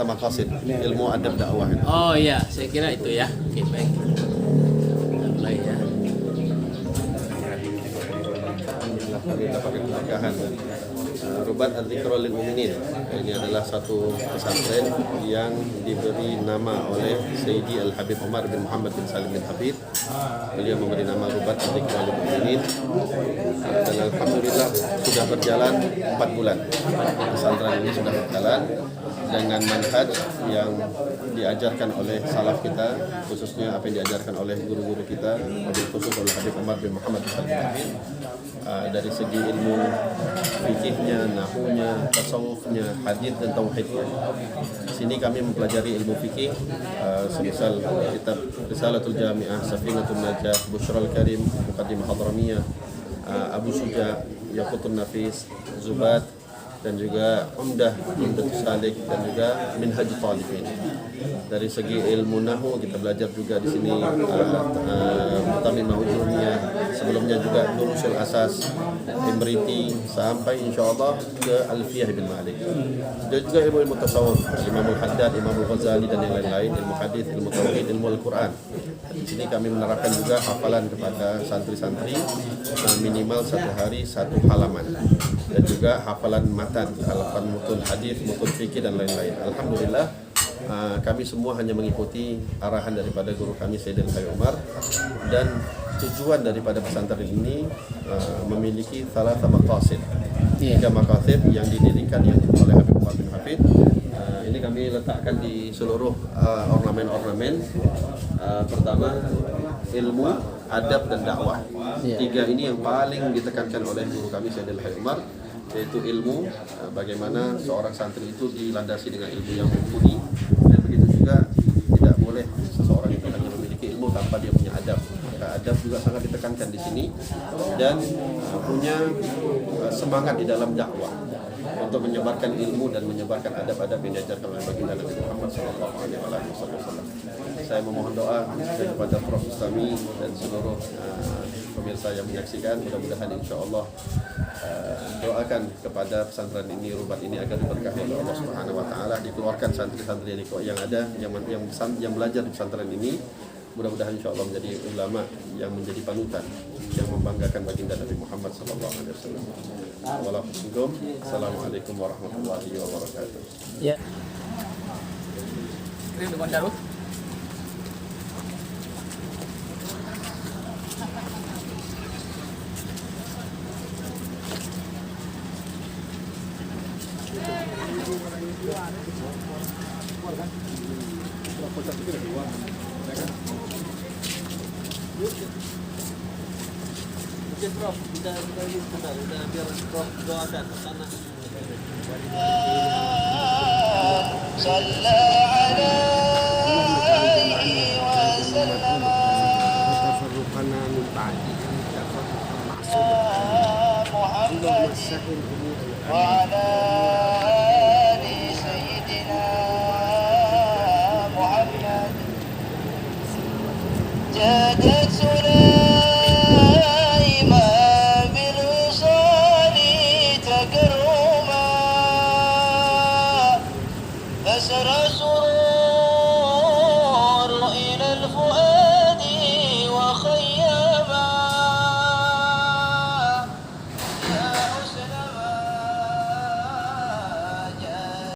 salasa maqasid, ilmu adab dakwah. Oh iya, saya kira itu ya. Oke, baik. Kita mulai ya. Kami dapatkan keberkahan Rubat Al-Dzikrul lil Mu'minin. Ini adalah satu pesantren yang diberi nama oleh Sayyidi Al-Habib Umar bin Muhammad bin Salim bin Habib. Beliau memberi nama Rubat Al-Dzikrul lil Mu'minin. Dan alhamdulillah sudah berjalan 4 bulan. Pesantren ini sudah berjalan dengan manhaj yang diajarkan oleh salaf kita, khususnya apa yang diajarkan oleh guru-guru kita, wabil khusus oleh Habib Umar bin Muhammad bin Salim bin Habib. Dari segi ilmu fikihnya, nahunya, tasawufnya, hadis dan tauhidnya. Di sini kami mempelajari ilmu fikih, semisal kitab Risalatul Jami'ah, Safinatul Najah, Bushrul Karim, Muqaddimah Hadramiyah, Abu Suja, Yaqutun Nafis, Zubat, dan juga Umdah, Umdatus Salik, dan juga Minhajul Talibin. Dari segi ilmu nahu kita belajar juga di sini Mutamimah Ujuriyah, sebelumnya juga Nurusul Asas, Imriti, sampai insyaallah ke Alfiyah bin Malik. Dan juga ilmu tasawuf, Imamul Haddad, Imamul Ghazali dan yang lain-lain, ilmu hadis, ilmu tauhid, ilmu Al-Qur'an. Di sini kami menerapkan juga hafalan kepada santri-santri minimal 1 hari 1 halaman, dan juga hafalan matan, hafalan mutun hadis, mutun fikih dan lain-lain. Alhamdulillah kami semua hanya mengikuti arahan daripada guru kami Sayyidina Habib Umar, dan tujuan daripada pesantren ini memiliki salasa maqasid, 3 maqasid yang didirikan oleh Habib Umar bin Hafid. Ini kami letakkan di seluruh ornamen-ornamen. Pertama, ilmu, adab dan dakwah. 3 ini yang paling ditekankan oleh guru kami Sayyidina Habib Umar, yaitu ilmu, bagaimana seorang santri itu dilandasi dengan ilmu yang mumpuni, dan begitu juga tidak boleh seseorang itu hanya memiliki ilmu tanpa dia punya adab. Maka adab juga sangat ditekankan di sini, dan punya semangat di dalam dakwah untuk menyebarkan ilmu dan menyebarkan adab-adab yang diajarkan oleh baginda Nabi Muhammad SAW. Saya memohon doa kepada Prof. Ustami dan seluruh pemirsa yang menyaksikan, mudah-mudahan insyaAllah doakan kepada pesantren ini, Rubat ini, agar diberkahi oleh Allah Subhanahu Wa Taala, dikeluarkan santri-santri yang ada yang belajar di pesantren ini. Mudah-mudahan insyaAllah menjadi ulama yang menjadi panutan, yang membanggakan baginda Nabi Muhammad SAW. Assalamualaikum warahmatullahi wabarakatuh. Ya. Krim dengan Darut. Mungkin Prof, kita sebentar, biar Prof doakan karena تفرقنا من بعده تفرقا معصوما اللهم سهل امورنا وعلى آل سيدنا محمد جادت